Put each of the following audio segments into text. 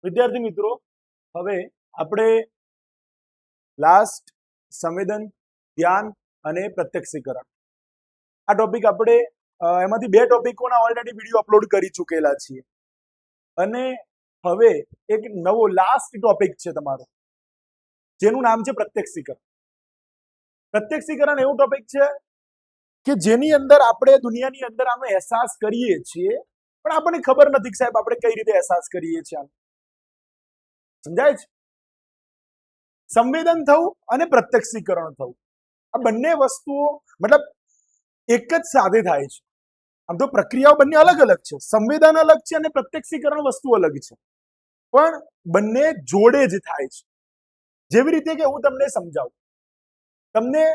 વિદ્યાર્થી મિત્રો, હવે આપણે લાસ્ટ સંવેદન, ધ્યાન અને પ્રત્યક્ષીકરણ આ ટોપિક આપણે એમાંથી બે ટોપિકોના ઓલરેડી વિડીયો અપલોડ કરી ચૂકેલા છીએ અને હવે એક નવો લાસ્ટ ટોપિક છે તમારો, જેનું નામ છે પ્રત્યક્ષીકરણ. પ્રત્યક્ષીકરણ એવું ટોપિક છે કે જેની અંદર આપણે દુનિયાની અંદર આનો અહેસાસ કરીએ છીએ, પણ આપણને ખબર નથી કે સાહેબ આપણે કઈ રીતે અહેસાસ કરીએ છીએ. સમજાય છે? સંવેદન થવું અને પ્રત્યક્ષીકરણ થવું, આ બંને વસ્તુઓ મતલબ એક જ સાથે થાય છે. આમ તો પ્રક્રિયાઓ બંને અલગ અલગ છે, સંવેદન અલગ છે અને પ્રત્યક્ષીકરણ વસ્તુ અલગ છે, પણ બંને જોડે જ થાય છે. જેવી રીતે કે હું તમને સમજાવું, તમને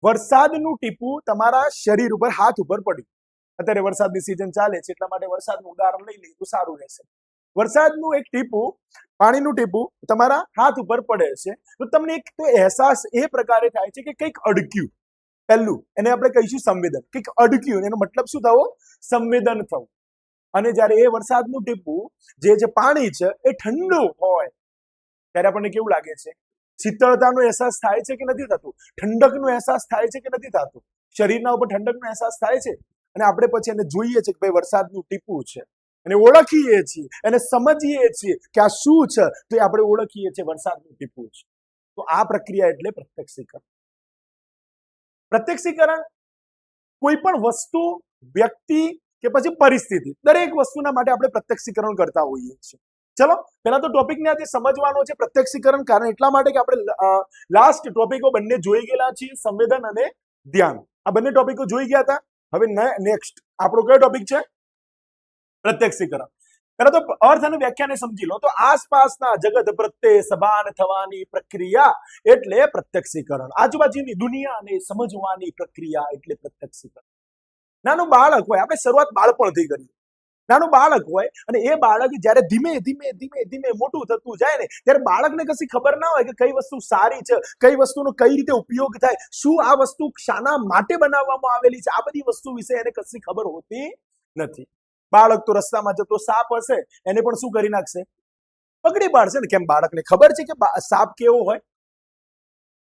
વરસાદનું ટીપું તમારા શરીર ઉપર, હાથ ઉપર પડ્યું. અત્યારે વરસાદની સિઝન ચાલે છે એટલા માટે વરસાદનું ઉદાહરણ લઈ લઈએ તો સારું રહેશે. વરસાદનું એક ટીપું, પાણીનું ટીપું તમારા હાથ ઉપર પડે છે તો તમને એક તો અહેસાસ એ પ્રકારે થાય છે કે કંઈક અડક્યું. પહેલું એને આપણે કહીશું સંવેદન, કંઈક અડક્યું, એનો મતલબ શું થવો? સંવેદન થવું. અને જ્યારે એ વરસાદનું ટીપું જે પાણી છે એ ઠંડુ હોય ત્યારે આપણને કેવું લાગે છે? શીતળતાનો અહેસાસ થાય છે કે નથી થતું? ઠંડકનો અહેસાસ થાય છે કે નથી થતું? શરીરના ઉપર ઠંડકનો અહેસાસ થાય છે. અને આપણે પછી એને જોઈએ છીએ કે ભાઈ વરસાદનું ટીપું છે, એને ઓળખીએ છીએ, એને સમજીએ છીએ કે આ શું છે, તો એ આપણે ઓળખીએ છીએ વરસાદનું ટીપું છે. તો આ પ્રક્રિયા એટલે પ્રત્યક્ષીકરણ. પ્રત્યક્ષીકરણ કોઈ પણ વસ્તુ, વ્યક્તિ કે પછી પરિસ્થિતિ, દરેક વસ્તુના માટે આપણે પ્રત્યક્ષીકરણ કરતા હોઈએ છીએ. ચલો પહેલા તો ટોપિકને આજે સમજવાનો છે પ્રત્યક્ષીકરણ, કારણ એટલા માટે કે આપણે લાસ્ટ ટોપિકો બંને જોઈ ગયેલા છીએ, સંવેદન અને ધ્યાન. આ બંને ટોપિકો જોઈ ગયા હતા. હવે નેક્સ્ટ આપણો કયો ટોપિક છે? પ્રત્યક્ષીકરણ. પહેલા તો અર્થ અને વ્યાખ્યાને સમજી લો. તો આસપાસના જગત પ્રત્યે સભાન થવાની પ્રક્રિયા એટલે પ્રત્યક્ષીકરણ. આજુબાજુની દુનિયાને સમજવાની પ્રક્રિયા એટલે પ્રત્યક્ષીકરણ. નાનું બાળક હોય, આપણે શરૂઆત બાળપણથી કરીએ. નાનું બાળક હોય અને એ બાળક જ્યારે ધીમે ધીમે ધીમે ધીમે મોટું થતું જાય ને, ત્યારે બાળકને કશી ખબર ના હોય કે કઈ વસ્તુ સારી છે, કઈ વસ્તુનો કઈ રીતે ઉપયોગ થાય, શું આ વસ્તુ શાના માટે બનાવવામાં આવેલી છે, આ બધી વસ્તુ વિશે એને કશી ખબર હોતી નથી. બાળક તો રસ્તામાં જતો સાપ હશે એને પણ શું કરી નાખશે? પકડી પાડશે ને. કેમ? બાળકને ખબર છે કે સાપ કેવો હોય?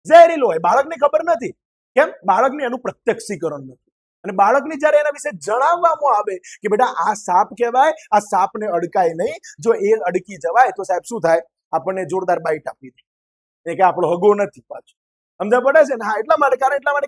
ઝેરીલો હોય. બાળકને ખબર નથી. કેમ? બાળકને એનું પ્રત્યક્ષીકરણ નથી. અને બાળકને જ્યારે એના વિશે જણાવવામાં આવે કે બેટા આ સાપ કહેવાય, આ સાપને અડકાય નહીં, જો એ અડકી જવાય તો સાહેબ શું થાય? આપણને જોરદાર બાઈટ આપી દે કે આપણો હગો નથી પાછો. સમજ પડે છે ને? હા, એટલા માટે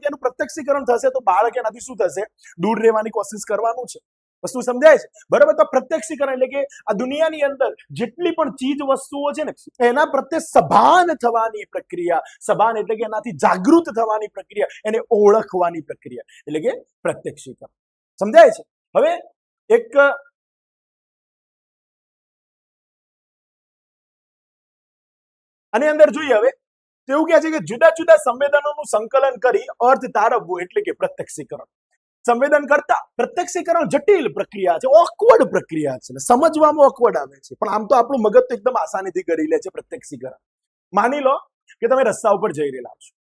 કે એનું પ્રત્યક્ષીકરણ થશે તો બાળક એનાથી શું થશે? દૂર રહેવાની કોશિશ કરવાનું છે. વસ્તુ સમજાય છે? બરાબર. તો પ્રત્યક્ષીકરણ એટલે કે આ દુનિયાની અંદર જેટલી પણ ચીજ વસ્તુઓ છે ને એના પ્રત્યે સભાન થવાની પ્રક્રિયા. સભાન એટલે કે એનાથી જાગૃત થવાની પ્રક્રિયા, એને ઓળખવાની પ્રક્રિયા એટલે કે પ્રત્યક્ષીકરણ. સમજાય છે? હવે એક આની અંદર જોઈએ. હવે તો એવું કહે છે કે જુદા જુદા સંવેદનોનું સંકલન કરી અર્થ તારવવું એટલે કે પ્રત્યક્ષીકરણ. સંવેદન કરતા પ્રત્યક્ષીકરણ જટિલ પ્રક્રિયા છે, ઓકવર્ડ પ્રક્રિયા છે, સમજવામાં ઓકવર્ડ આવે છે, પણ આમ તો આપણું મગજ તો એકદમ આસાનીથી કરી લે છે પ્રત્યક્ષીકરણ. માની લો કે તમે રસ્તા ઉપર જઈ રહેલા છો,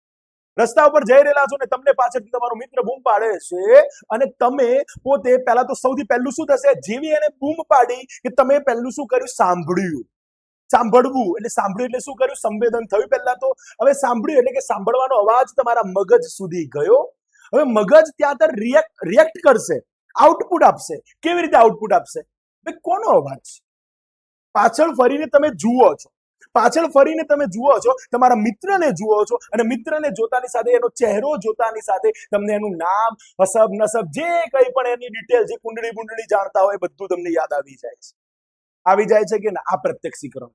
રસ્તા ઉપર જઈ રહેલા છો ને તમને પાછળથી તમારો મિત્ર બૂમ પાડે છે અને તમે પોતે પહેલા તો સૌથી પહેલું શું થશે? જેવી એને બૂમ પાડી કે તમે પહેલું શું કર્યું? સાંભળ્યું. સાંભળવું એટલે સાંભળ્યું એટલે શું કર્યું? સંવેદન થયું પહેલા તો. હવે સાંભળ્યું એટલે કે સાંભળવાનો અવાજ તમારા મગજ સુધી ગયો. હવે મગજ ત્યાં તર રિએક્ટ કરશે, આઉટપુટ આપશે. કેવી રીતે આઉટપુટ આપશે? ભાઈ કોનો અવાજ? પાછળ ફરીને તમે જુઓ છો, પાછળ ફરીને તમે જુઓ છો, તમારા મિત્રને જુઓ છો અને મિત્રને જોતાની સાથે, એનો ચહેરો જોતાની સાથે તમને એનું નામ, હસબ નસબ, જે કંઈ પણ એની ડિટેલ, જે કુંડળી જાણતા હોય બધું તમને યાદ આવી જાય છે. આવી જાય છે કે ના? આ પ્રત્યક્ષીકરણ.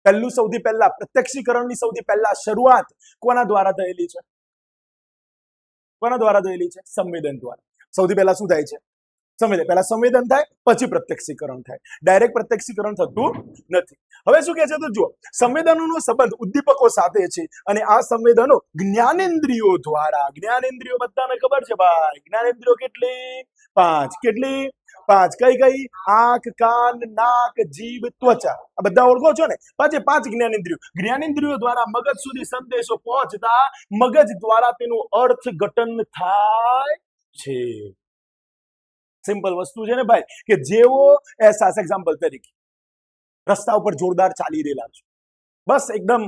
પહેલું સૌથી પહેલા પ્રત્યક્ષીકરણની સૌથી પહેલા શરૂઆત કોના દ્વારા થયેલી છે? કોના દ્વારા થયેલી છે? સંવેદન દ્વારા. સૌથી પહેલા શું થાય છે? સંવેદન. પહેલા સંવેદન થાય પછી પ્રત્યક્ષીકરણ થાય. ડાયરેક્ટ પ્રત્યક્ષીકરણ થતું નથી. હવે શું કહે છે? તો જો સંવેદનોનો સંબંધ ઉદ્દીપકો સાથે છે અને આ સંવેદનો જ્ઞાનેન્દ્રિયો દ્વારા, જ્ઞાનેન્દ્રિયો બધાને ખબર છે ભાઈ, જ્ઞાનેન્દ્રિયો કેટલી? 5. કેટલી? 5. કઈ કઈ? આંખ, કાન, નાક, જીભ, ત્વચા. આ બધા ઓળખો છો ને? 5 જ્ઞાનેન્દ્રિયો. જ્ઞાનેન્દ્રિયો દ્વારા મગજ સુધી સંદેશો પહોંચતા મગજ દ્વારા તેનું અર્થઘટન થાય છે. સિમ્પલ વસ્તુ છે ને ભાઈ, કે જેવો અહેસાસ, એક્ઝામ્પલ તરીકે રસ્તા ઉપર જોરદાર ચાલી રહેલા છો, બસ એકદમ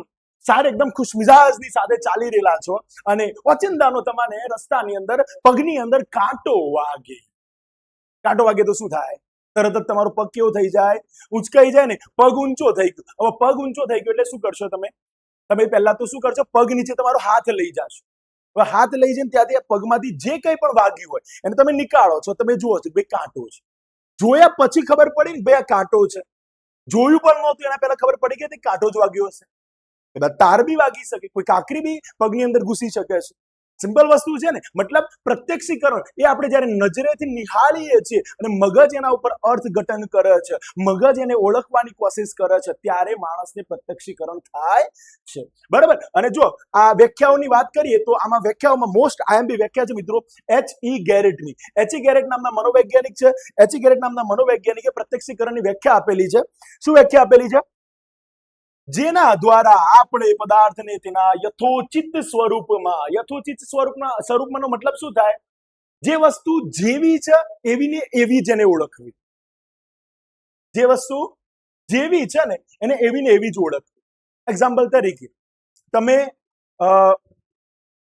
એકદમ ખુશમિજાજની સાથે ચાલી રહેલા છો અને ઓચિંતાનો તમને રસ્તાની અંદર પગની અંદર કાંટો વાગે તો શું થાય? તરત જ તમારો પગ કેવો થઈ જાય? ઉંચકાઈ જાય ને, પગ ઊંચો થઈ ગયો. હવે પગ ઊંચો થઈ ગયો એટલે શું કરશો તમે પહેલા તો શું કરશો? પગ નીચે તમારો હાથ લઈ જાશો. હવે હાથ લઈ જઈને ત્યાંથી પગમાંથી જે કંઈ પણ વાગ્યું હોય એને તમે નીકાળો છો. તમે જુઓ છો ભાઈ કાંટો છે. જોયા પછી ખબર પડી ને ભાઈ આ કાંટો છે. જોયું પણ નહોતું એના પહેલા ખબર પડી કે કાંટો જ વાગ્યો હશે. કદાચ તાર બી વાગી શકે, કોઈ કાંકરી બી પગની અંદર ઘૂસી શકે છે. સિમ્પલ વસ્તુ છે ને. મતલબ પ્રત્યક્ષીકરણ એ આપણે જ્યારે નજરેથી નિહાળીએ છીએ અને મગજ એના ઉપર અર્થઘટન કરે છે, મગજ એને ઓળખવાની કોશિશ કરે છે, ત્યારે માણસને પ્રત્યક્ષીકરણ થાય છે. બરાબર. અને જો આ વ્યાખ્યાઓની વાત કરીએ તો આમાં વ્યાખ્યાઓમાં મોસ્ટ આઈએમપી વ્યાખ્યા છે મિત્રો H.E. ગેરેટની. H.E. ગેરેટ નામના મનોવૈજ્ઞાનિક છે. H.E. ગેરેટ નામના મનોવૈજ્ઞાનિકે પ્રત્યક્ષીકરણની વ્યાખ્યા આપેલી છે. શું વ્યાખ્યા આપેલી છે? જેના દ્વારા આપણે પદાર્થને તેના યથોચિત સ્વરૂપમાં મતલબ શું થાય? જે વસ્તુ જેવી છે એવી ને એવી જ એને ઓળખવી. જે વસ્તુ જેવી છે ને એને એવી ને એવી જ ઓળખવી. એક્ઝામ્પલ તરીકે તમે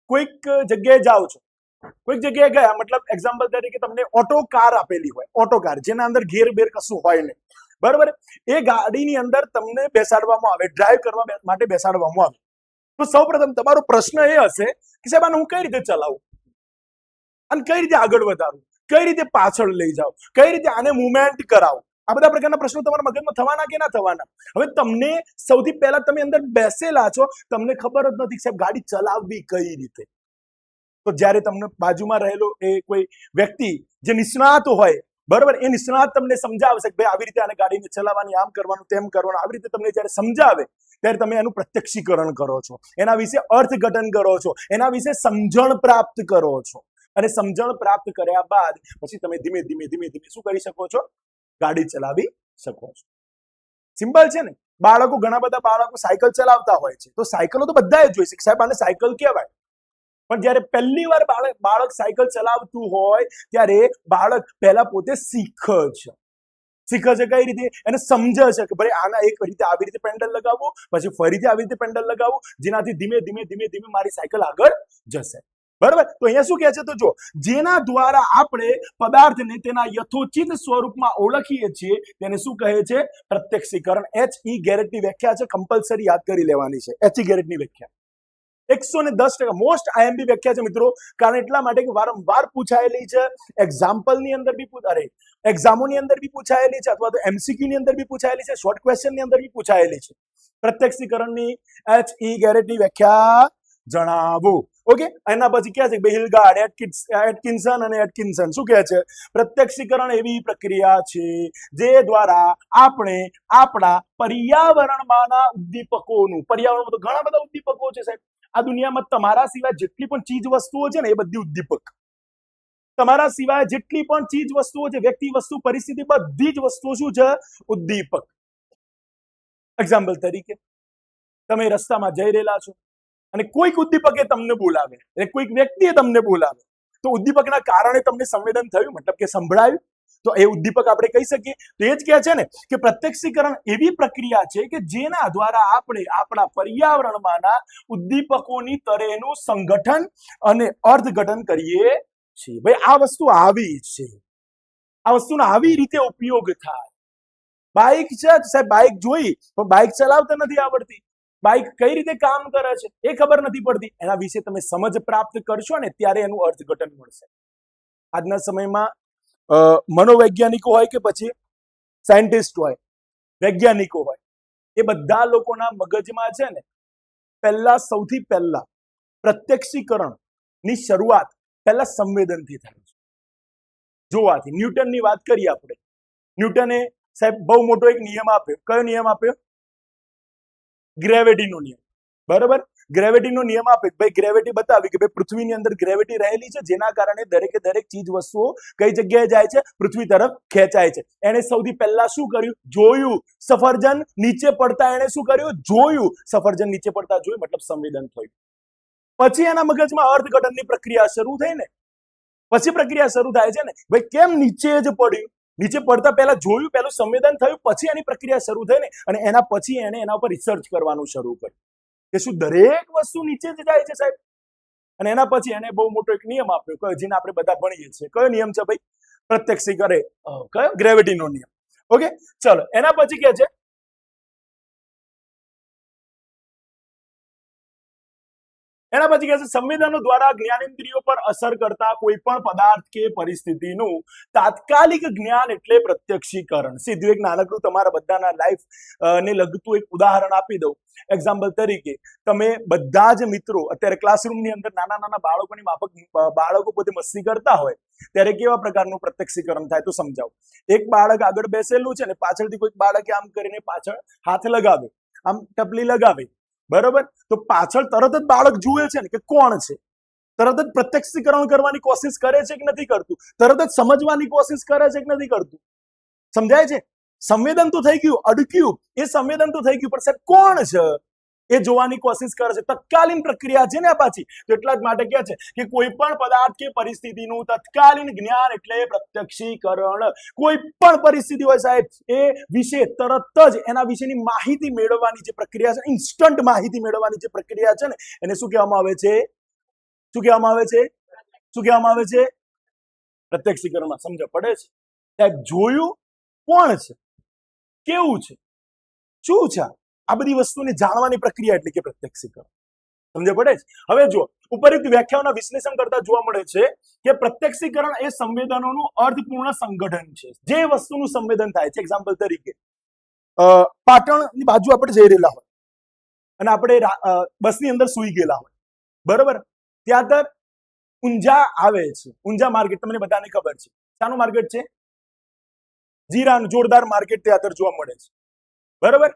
કોઈક જગ્યાએ જાઓ છો, કોઈક જગ્યાએ ગયા, મતલબ એક્ઝામ્પલ તરીકે તમને ઓટો કાર આપેલી હોય, ઓટો કાર જેના અંદર ઘેર બેર કશું હોય નહીં. બરાબર. એ ગાડીની અંદર તમને બેસાડવામાં આવે, ડ્રાઈવ કરવા માટે બેસાડવામાં આવે. તો સૌપ્રથમ તમારો પ્રશ્ન એ હશે કે સાહેબ આને હું કઈ રીતે ચલાવું અને કઈ રીતે આગળ વધારું, કઈ રીતે પાછળ લઈ જાઉં, કઈ રીતે આને મુવમેન્ટ કરાવું. આ બધા પ્રકારના પ્રશ્નો તમારા મગજમાં થવાના કે ના થવાના? હવે તમને સૌથી પહેલા તમે અંદર બેસેલા છો, તમને ખબર જ નથી સાહેબ ગાડી ચલાવવી કઈ રીતે. તો જ્યારે તમને બાજુમાં રહેલો એ કોઈ વ્યક્તિ જે નિષ્ણાત હોય, બરાબર, એ નિષ્ણાત તમને સમજાવશે કે ભાઈ આવી રીતે આને ગાડીને ચલાવવાની, આમ કરવાનું, તેમ કરવાનું. આવી રીતે તમને જ્યારે સમજાવે ત્યારે તમે એનું પ્રત્યક્ષીકરણ કરો છો, એના વિશે અર્થઘટન કરો છો, એના વિશે સમજણ પ્રાપ્ત કરો છો. અને સમજણ પ્રાપ્ત કર્યા બાદ પછી તમે ધીમે ધીમે શું કરી શકો છો? ગાડી ચલાવી શકો છો. સિમ્પલ છે ને. ઘણા બધા બાળકો સાયકલ ચલાવતા હોય છે, તો સાયકલો તો બધા જ જોઈ છે, સાહેબ આને સાયકલ કહેવાય. પણ જ્યારે પહેલી વાર બાળક સાયકલ ચલાવતું હોય ત્યારે બાળક પહેલા પોતે શીખે છે. કઈ રીતે? એને સમજે છે કે ભાઈ આના એક રીતે આવી રીતે પેન્ડલ લગાવવું, પછી ફરીથી આવી રીતે પેન્ડલ લગાવવું, જેનાથી ધીમે મારી સાયકલ આગળ જશે. બરાબર. તો અહીંયા શું કહે છે? તો જો જેના દ્વારા આપણે પદાર્થને તેના યથોચિત સ્વરૂપમાં ઓળખીએ છીએ તેને શું કહે છે? પ્રત્યક્ષીકરણ. H.E. ગેરેટની વ્યાખ્યા છે, કમ્પલસરી યાદ કરી લેવાની છે. H.E. ગેરેટની વ્યાખ્યા 110% મોસ્ટ આઈએમપી વ્યાખ્યા છે મિત્રો. કારણ એટલા માટે કે વારંવાર પૂછાયેલી છે, એક્ઝામ્પલની અંદર બી એક્ઝામોની અંદર બી પૂછાયેલી છે, અથવા તો MCQ ની અંદર બી પૂછાયેલી છે, શોર્ટ ક્વેશ્ચન ની અંદર બી પૂછાયેલી છે. પ્રત્યક્ષીકરણની H.E. ગેરેટની વ્યાખ્યા જણાવો. ઓકે. એના પછી ક્યાં છે? હિલગાર્ડ, એટકિન્સન અને એટકિન્સન શું કહે છે? પ્રત્યક્ષીકરણ એવી પ્રક્રિયા છે જે દ્વારા આપણે આપણા પર્યાવરણમાંના ઉદ્દીપકોનું, પર્યાવરણમાં તો ઘણા બધા ઉદ્દીપકો છે સાહેબ. આ દુનિયામાં તમારા સિવાય જેટલી પણ ચીજ વસ્તુઓ છે ને એ બધી ઉદ્દીપક. તમારા સિવાય જેટલી પણ ચીજ વસ્તુઓ છે, વ્યક્તિ, વસ્તુ, પરિસ્થિતિ, બધી જ વસ્તુઓ શું છે? ઉદ્દીપક. એક્ઝામ્પલ તરીકે તમે રસ્તામાં જઈ રહેલા છો અને કોઈક ઉદ્દીપકે તમને બોલાવે, એટલે કોઈક વ્યક્તિએ તમને બોલાવે, તો ઉદ્દીપકના કારણે તમને સંવેદન થયું, મતલબ કે સંભળાયું, તો એ ઉદ્દીપક આપણે કહી શકીએ. તો એ જ કહે છે ને કે પ્રત્યક્ષીકરણ એવી પ્રક્રિયા છે કે જેના દ્વારા આપણે આપણા પર્યાવરણમાંના ઉદ્દીપકોની તરેનું સંગઠન અને અર્થઘટન કરીએ છીએ. ભાઈ આ વસ્તુ આવી છે, આ વસ્તુનો આવી રીતે ઉપયોગ થાય. બાઇક છે સાહેબ, બાઇક જોઈ પણ બાઇક ચલાવતા નથી આવડતી, બાઇક કઈ રીતે કામ કરે છે એ ખબર નથી પડતી. એના વિશે તમે સમજ પ્રાપ્ત કરશો ને ત્યારે એનું અર્થઘટન મળશે. આજના સમયમાં મનોવૈજ્ઞાનિકો હોય કે પછી સાયન્ટિસ્ટ હોય, વૈજ્ઞાનિકો હોય, એ બધા લોકોના મગજમાં છે ને સૌથી પહેલા પ્રત્યક્ષીકરણની શરૂઆત પહેલા સંવેદનથી થાય છે, જોવાથી. ન્યૂટનની વાત કરીએ આપણે. ન્યૂટને સાહેબ બહુ મોટો એક નિયમ આપ્યો. કયો નિયમ આપ્યો? ગ્રેવિટીનો નિયમ. બરાબર. ગ્રેવિટીનો નિયમ આપે, ભાઈ ગ્રેવિટી બતાવી કે ભાઈ પૃથ્વીની અંદર ગ્રેવિટી રહેલી છે, જેના કારણે દરેકે દરેક ચીજ વસ્તુઓ કઈ જગ્યાએ જાય છે? પૃથ્વી તરફ ખેંચાય છે. એને સૌથી પહેલા શું કર્યું? જોયું. સફરજન નીચે પડતા એને શું કર્યું? જોયું. સફરજન નીચે પડતા જોયું, મતલબ સંવેદન થયું. પછી એના મગજમાં અર્થઘટનની પ્રક્રિયા શરૂ થઈ ને. પછી પ્રક્રિયા શરૂ થાય છે ને ભાઈ કેમ નીચે જ પડ્યું, નીચે પડતા પહેલા જોયું, પહેલું સંવેદન થયું, પછી એની પ્રક્રિયા શરૂ થઈ ને, અને એના પછી એને એના ઉપર રિસર્ચ કરવાનું શરૂ કર્યું કે શું દરેક વસ્તુ નીચે જ જાય છે સાહેબ. અને એના પછી એને બહુ મોટો એક નિયમ આપ્યો, કયો જેને આપણે બધા ભણીએ છીએ. કયો નિયમ છે ભાઈ? પ્રત્યક્ષીકરણ. કયો? ગ્રેવિટીનો નિયમ. ઓકે, ચલો એના પછી કે છે સંવેદનો દ્વારા જ્ઞાનેન્દ્રિયો પર અસર કરતા કોઈ પણ પદાર્થ કે પરિસ્થિતિનું તાત્કાલિક જ્ઞાન એટલે પ્રત્યક્ષીકરણ. સીધું એક નાનકડું તમારા બધાના લાઈફ ને લગતું એક ઉદાહરણ આપી દઉં. એક્ઝામ્પલ તરીકે તમે બધા જ મિત્રો અત્યારે ક્લાસરૂમની અંદર નાના નાના બાળકોની માફક બાળકો પોતે મસ્તી કરતા હોય ત્યારે કેવા પ્રકારનું પ્રત્યક્ષીકરણ થાય તો સમજાવો. એક બાળક આગળ બેસેલું છે ને પાછળથી કોઈક બાળકે આમ કરીને પાછળ હાથ લગાવે, આમ ટપલી લગાવે, બરોબર? તો પાછળ તરત જ બાળક જુએ છે ને કે કોણ છે, તરત જ પ્રત્યક્ષીકરણ કરવાની કોશિશ કરે છે કે નથી કરતું, તરત જ સમજવાની કોશિશ કરે છે કે નથી કરતું. સમજાય છે? સંવેદન તો થઈ ગયું, અડક્યું, એ સંવેદન તો થઈ ગયું, પણ સાહેબ કોણ છે એ જોવાની કોશિશ કરે છે. તત્કાલીન પ્રક્રિયા છે ને પાછી. તો એટલા જ માટે કહે છે કે કોઈ પણ પદાર્થ કે પરિસ્થિતિનું તત્કાલીન જ્ઞાન એટલે પ્રત્યક્ષીકરણ. કોઈ પણ પરિસ્થિતિ હોય સાહેબ, એ વિશે તરત જ એના વિશેની માહિતી મેળવવાની જે પ્રક્રિયા છે, ઇન્સ્ટન્ટ માહિતી મેળવવાની જે પ્રક્રિયા છે ને, એને શું કહેવામાં આવે છે? શું કહેવામાં આવે છે? શું કહેવામાં આવે છે? પ્રત્યક્ષીકરણમાં સમજ પડે છે સાહેબ? જોયું, કોણ છે, કેવું છે, શું છે, આ બધી વસ્તુને જાણવાની પ્રક્રિયા એટલે કે પ્રત્યક્ષીકરણ. સમજ પડે છે? હવે જો ઉપરોક્ત વ્યાખ્યાઓના વિશ્લેષણ કરતા જોવા મળે છે કે પ્રત્યક્ષીકરણ એ સંવેદનોનું અર્થપૂર્ણ સંગઠન છે. જે વસ્તુનું સંવેદન થાય છે, એક્ઝામ્પલ તરીકે પાટણની બાજુ આપણે જઈ રહેલા હોય અને આપણે બસની અંદર સૂઈ ગયેલા હોય, બરોબર? ત્યાં ઊંઝા આવે છે. ઊંઝા માર્કેટ તમને બધાને ખબર છે. શાનું માર્કેટ છે? જીરાનું જોરદાર માર્કેટ ત્યાં જોવા મળે છે, બરોબર?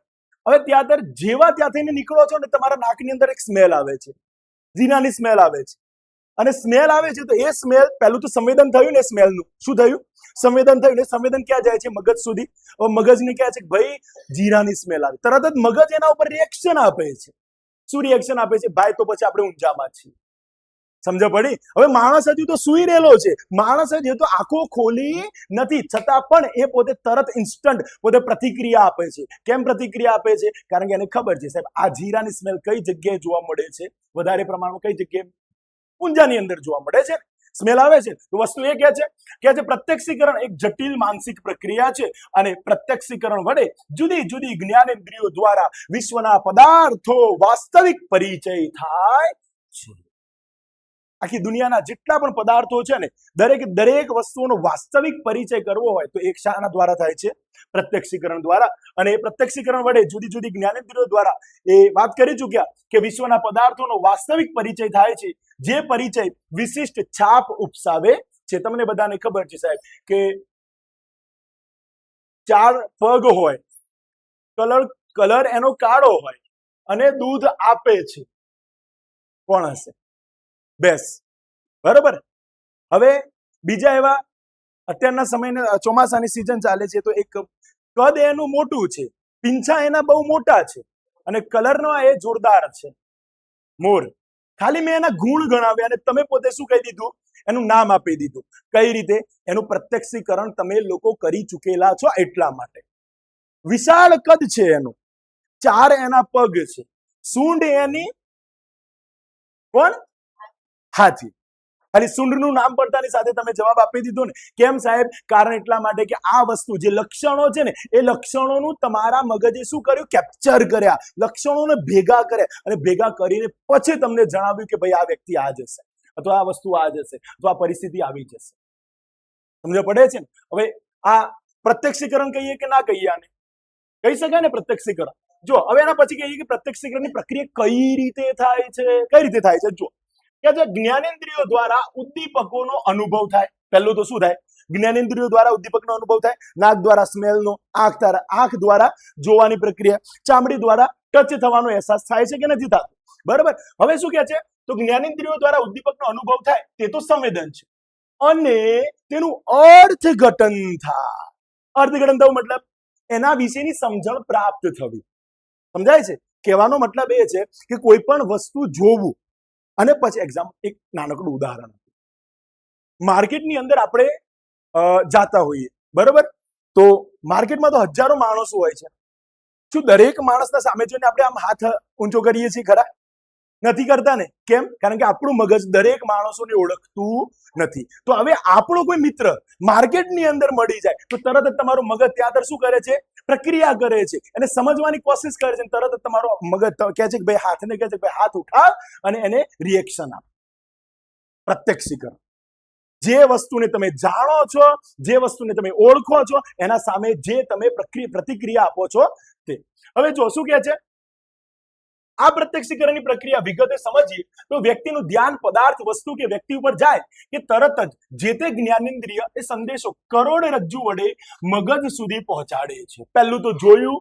હવે ત્યાં જેવા ત્યાંથી નીકળો છો ને, તમારા નાકની અંદર એક સ્મેલ આવે છે, જીરાની સ્મેલ આવે છે. અને સ્મેલ આવે છે તો એ સ્મેલ પહેલું તો સંવેદન થયું ને, સ્મેલનું શું થયું? સંવેદન થયું ને. સંવેદન ક્યાં જાય છે? મગજ સુધી. હવે મગજને કહે છે કે ભાઈ જીરાની સ્મેલ આવી. તરત જ મગજ એના ઉપર રિએક્શન આપે છે. શું રિએક્શન આપે છે? ભાઈ તો પછી આપણે ઊંઝામાં છીએ. સમજ પડી? હવે માણસ હજુ તો સુઈ રહેલો છે, માણસ હજુ તો આંખો ખોલી નથી, છતાં પણ એ પોતે તરત ઇન્સ્ટન્ટ પોતે પ્રતિક્રિયા આપે છે. કેમ પ્રતિક્રિયા આપે છે? કારણ કે એને ખબર છે સાહેબ આ જીરાની સ્મેલ કઈ જગ્યાએ જોવા મળે છે વધારે પ્રમાણમાં, કઈ જગ્યાએ? ઊંઝાની અંદર જોવા મળે છે. સ્મેલ આવે છે તો વસ્તુ એ કહે છે પ્રત્યક્ષીકરણ એક જટિલ માનસિક પ્રક્રિયા છે અને પ્રત્યક્ષીકરણ વડે જુદી જુદી જ્ઞાનેન્દ્રિયો દ્વારા વિશ્વના પદાર્થો વાસ્તવિક પરિચય થાય છે. આખી દુનિયાના જેટલા પણ પદાર્થો છે ને, દરેક વસ્તુઓનો વાસ્તવિક પરિચય કરવો હોય તો એક શાના દ્વારા થાય છે? પ્રત્યક્ષીકરણ દ્વારા. અને એ પ્રત્યક્ષીકરણ વડે જુદી જુદી જ્ઞાનેન્દ્રિયો દ્વારા એ વાત કરી ચૂક્યા કે વિશ્વના પદાર્થોનો વાસ્તવિક પરિચય થાય છે, જે પરિચય વિશિષ્ટ છાપ ઉપસાવે છે. તમને બધાને ખબર છે સાહેબ કે 4 પગ હોય, કલર એનો કાળો હોય અને દૂધ આપે છે. કોણ હશે? બેસ, બરોબર? હવે બીજા એવા અત્યારના સમયના ચોમાસાની સિઝન ચાલે છે તો એક કદ એનું મોટું છે, પીંછા એના બહુ મોટા છે અને કલરનો એ જોરદાર છે, મોર. ખાલી મેં એના ગુણ ગણાવ્યા અને તમે પોતે શું કહી દીધું? એનું નામ આપી દીધું. કઈ રીતે? એનું પ્રત્યક્ષીકરણ તમે લોકો કરી ચૂકેલા છો એટલા માટે. વિશાળ કદ છે એનું, 4 એના પગ છે, સૂંઢ એની કોણ? હાથી. ખાલી સૂંઢનું નામ પડતાની સાથે તમે જવાબ આપી દીધો ને. કેમ સાહેબ? કારણ એટલા માટે કે આ વસ્તુ જે લક્ષણો છે ને, એ લક્ષણોનું તમારા મગજે શું કર્યું? કેપ્ચર કર્યા, લક્ષણોને ભેગા કર્યા અને ભેગા કરીને પછી તમને જણાવ્યું કે ભાઈ આ વ્યક્તિ આ જ હશે, અથવા આ વસ્તુ આ જ હશે, અથવા આ પરિસ્થિતિ આવી જશે. સમજ પડે છે ને? હવે આ પ્રત્યક્ષીકરણ કહીએ કે ના કહીએ? આને કહી શકાય ને પ્રત્યક્ષીકરણ. જો હવે એના પછી કહીએ કે પ્રત્યક્ષીકરણની પ્રક્રિયા કઈ રીતે થાય છે? કઈ રીતે થાય છે? જો કે જ્ઞાનેન્દ્રિયો દ્વારા ઉદ્દીપકોનો અનુભવ થાય. પહેલું તો શું થાય? જ્ઞાનેન્દ્રિયો દ્વારા ઉદ્દીપકનો અનુભવ થાય. નાક દ્વારા સ્મેલનો, આંખ દ્વારા જોવાની પ્રક્રિયા, ચામડી દ્વારા ટચ થવાનો અહેસાસ થાય છે કે નથી થતો? બરાબર. હવે શું કહે છે? તો જ્ઞાનેન્દ્રિયો દ્વારા ઉદ્દીપકનો અનુભવ થાય તે તો સંવેદન છે, અને તેનું અર્થઘટન થાય. અર્થઘટન થવું મતલબ એના વિશેની સમજણ પ્રાપ્ત થવી. સમજાય છે? કહેવાનો મતલબ એ છે કે કોઈ પણ વસ્તુ જોવું અને પછી એક નાનકડું ઉદાહરણ. માર્કેટની અંદર આપણે જાતા હોઈએ, બરોબર? તો માર્કેટમાં તો હજારો માણસો હોય છે. શું દરેક માણસના સામે જોઈને આપણે આમ હાથ ઊંચો કરીએ છીએ ખરા? નથી કરતા ને. કેમ? કારણ કે આપણું મગજ દરેક માણસોને ઓળખતું નથી. તો હવે આપણો કોઈ મિત્ર માર્કેટની અંદર મળી જાય તો તરત જ તમારું મગજ ત્યાં શું કરે છે? પ્રક્રિયા કરે છે અને સમજવાની કોશિશ કરે છે. તરત જ તમારો મગજ કહે છે કે ભાઈ હાથને કહે છે કે ભાઈ હાથ ઉઠાવ અને એને રિએક્શન આપ. પ્રત્યક્ષીકરણ. જે વસ્તુને તમે જાણો છો, જે વસ્તુને તમે ઓળખો છો, એના સામે જે તમે પ્રતિક્રિયા આપો છો તે. હવે જો શું કહે છે? આ પ્રત્યક્ષીકરણની પ્રક્રિયા વિગતે સમજીએ તો વ્યક્તિનું ધ્યાન પદાર્થ, વસ્તુ કે વ્યક્તિ ઉપર જાય કે તરત જ જે તે જ્ઞાનેન્દ્રિય એ સંદેશો કરોડરજ્જુ વડે મગજ સુધી પહોંચાડે છે. પહેલું તો જોયું,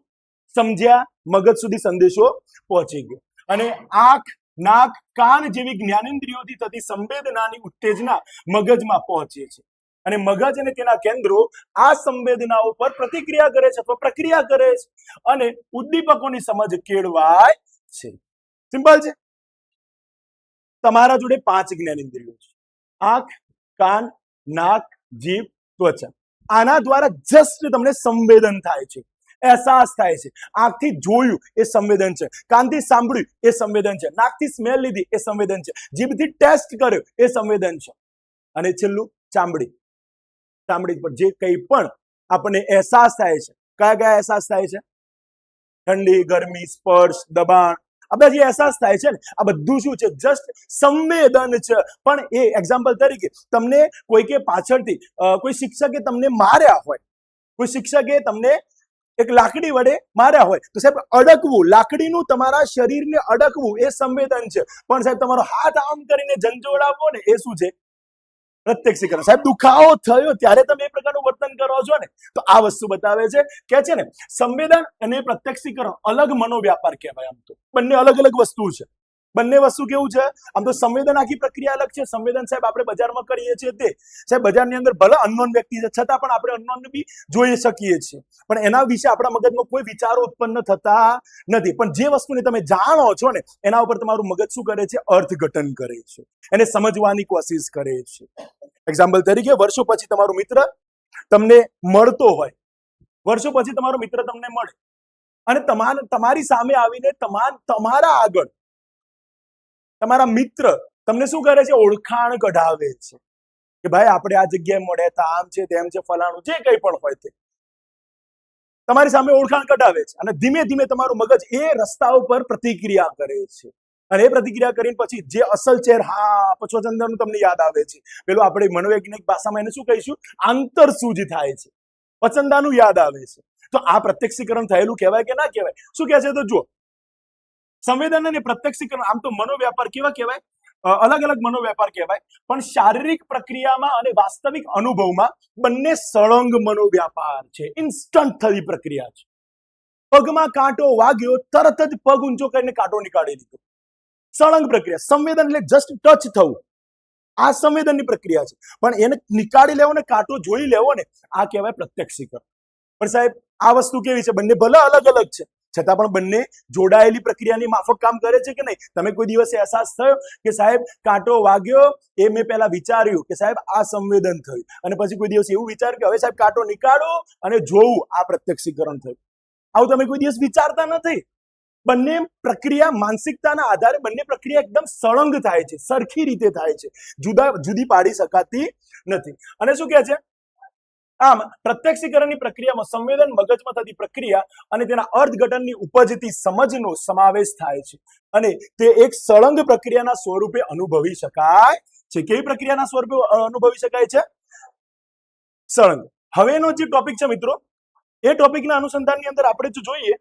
સમજ્યા, મગજ સુધી સંદેશો પહોંચી ગયો. અને આંખ, નાક, કાન જેવી જ્ઞાનેન્દ્રિયોથી થતી સંવેદનાની ઉત્તેજના મગજમાં પહોંચે છે અને મગજ અને તેના કેન્દ્રો આ સંવેદનાઓ પર પ્રતિક્રિયા કરે છે અથવા પ્રક્રિયા કરે છે અને ઉદ્દીપકોની સમજ કેળવાય છે. સિમ્પલ છે. તમારા જોડે 5 જ્ઞાનેન્દ્રિયો છે: આંખ, કાન, નાક, જીભ, ત્વચા. આના દ્વારા જસ્ટ તમને સંવેદન થાય છે, અહેસાસ થાય છે. આંખથી જોયું એ સંવેદન છે, કાનથી સાંભળ્યું એ સંવેદન છે, નાકથી સ્મેલ લીધી એ સંવેદન છે, જીભથી ટેસ્ટ કર્યો એ સંવેદન છે. અને છેલ્લું ચામડી. ચામડી પર જે કંઈ પણ આપણને અહેસાસ થાય છે, કયા કયા અહેસાસ થાય છે? ઠંડી, ગરમી, સ્પર્શ, દબાણ, આ બધા જે અહેસાસ થાય છે ને, આ બધું શું છે? જસ્ટ સંવેદન છે. પણ એ એક્ઝામ્પલ તરીકે તમને કોઈકે પાછળથી કોઈ શિક્ષકે તમને માર્યા હોય, કોઈ શિક્ષકે તમને એક લાકડી વડે માર્યા હોય તો સાહેબ અડકવું, લાકડીનું તમારા શરીરને અડકવું એ સંવેદન છે. પણ સાહેબ તમારો હાથ આમ કરીને ઝંઝોડાવવો ને એ શું છે? પ્રત્યક્ષીકરણ. સાહેબ દુખાવો થયો ત્યારે તમે એ પ્રકારનું વર્તન કરો છો ને, તો આ વસ્તુ બતાવે છે કે છે ને સંવેદન અને પ્રત્યક્ષીકરણ અલગ મનોવ્યાપાર કહેવાય. આમ તો બંને અલગ અલગ વસ્તુ છે. બંને વસ્તુ કેવું છે? આમ તો સંવેદન આખી પ્રક્રિયા અલગ છે. સંવેદન સાહેબ આપણે બજારમાં કરીએ છીએ તે સાહેબ બજારની અંદર ભલે અનનોન વ્યક્તિ છે છતાં પણ આપણે અનનોન બી જોઈ શકીએ છીએ, પણ એના વિશે આપણા મગજમાં કોઈ વિચારો ઉત્પન્ન થતા નથી. પણ જે વસ્તુને તમે જાણો છો ને એના ઉપર તમારું મગજ શું કરે છે? અર્થઘટન કરે છે, એને સમજવાની કોશિશ કરે છે. એક્ઝામ્પલ તરીકે વર્ષો પછી તમારો મિત્ર તમને મળતો હોય, વર્ષો પછી તમારો મિત્ર તમને મળે અને તમારી સામે આવીને તમારા આગળ તમારા મિત્ર તમને શું કરે છે? ઓળખાણ કઢાવે છે કે ભાઈ આપણે આ જગ્યાએ મળ્યા હતા, આમ છે, તેમ છે, ફલાણું, જે કંઈ પણ હોય તે તમારી સામે ઓળખાણ કઢાવે છે અને ધીમે ધીમે તમારું મગજ એ રસ્તા ઉપર પ્રતિક્રિયા કરે છે. અને એ પ્રતિક્રિયા કરીને પછી જે અસલ ચેર, હા, પછોચંદરનું તમને યાદ આવે છે. પેલું આપણે મનોવૈજ્ઞાનિક ભાષામાં એને શું કહીશું? આંતરસૂજ થાય છે, પસંદાનું યાદ આવે છે. તો આ પ્રત્યક્ષીકરણ થયેલું કહેવાય કે ના કહેવાય? શું કહે છે? તો જુઓ, સંવેદન અને પ્રત્યક્ષીકરણ આમ તો મનોવ્યાપાર કેવા કહેવાય? અલગ અલગ મનોવ્યાપાર કહેવાય, પણ શારીરિક પ્રક્રિયામાં અને વાસ્તવિક અનુભવમાં બંને સળંગ મનોવ્યાપાર છે. ઇન્સ્ટન્ટ થતી પ્રક્રિયા છે. પગમાં કાંટો વાગ્યો, તરત જ પગ ઊંચો કરીને કાંટો નીકાળી દીધો. સળંગ પ્રક્રિયા. સંવેદન એટલે જસ્ટ ટચ થવું, આ સંવેદનની પ્રક્રિયા છે. પણ એને નીકાળી લેવો ને કાંટો જોઈ લેવો ને, આ કહેવાય પ્રત્યક્ષીકરણ. પણ સાહેબ આ વસ્તુ કેવી છે? બંને ભલે અલગ અલગ છે છતાં પણ બંને જોડાયેલી પ્રક્રિયાની માફક કામ કરે છે કે નહીં? તમે કોઈ દિવસે અહેસાસ થયો કે સાહેબ કાંટો વાગ્યો, એ મેં પહેલા વિચાર્યું કે સાહેબ આ સંવેદન થયું, અને પછી કોઈ દિવસ એવું વિચાર્યું કે હવે સાહેબ કાંટો નીકાળો અને જોવું, આ પ્રત્યક્ષીકરણ થયું. આવું તમે કોઈ દિવસ વિચારતા નથી. બંને પ્રક્રિયા માનસિકતાના આધારે બંને પ્રક્રિયા એકદમ સળંગ થાય છે, સરખી રીતે થાય છે, જુદી પાડી શકાતી નથી. અને શું કહે છે? આમ પ્રત્યક્ષીકરણની પ્રક્રિયામાં સંવેદન, મગજમાં થતી પ્રક્રિયા અને તેના અર્થઘટનની ઉપજતી સમજનો સમાવેશ થાય છે અને તે એક સળંગ પ્રક્રિયાના સ્વરૂપે અનુભવી શકાય છે. કેવી પ્રક્રિયાના સ્વરૂપે અનુભવી શકાય છે? સળંગ. હવેનો જે ટોપિક છે મિત્રો, એ ટોપિકના અનુસંધાનની અંદર આપણે જો જોઈએ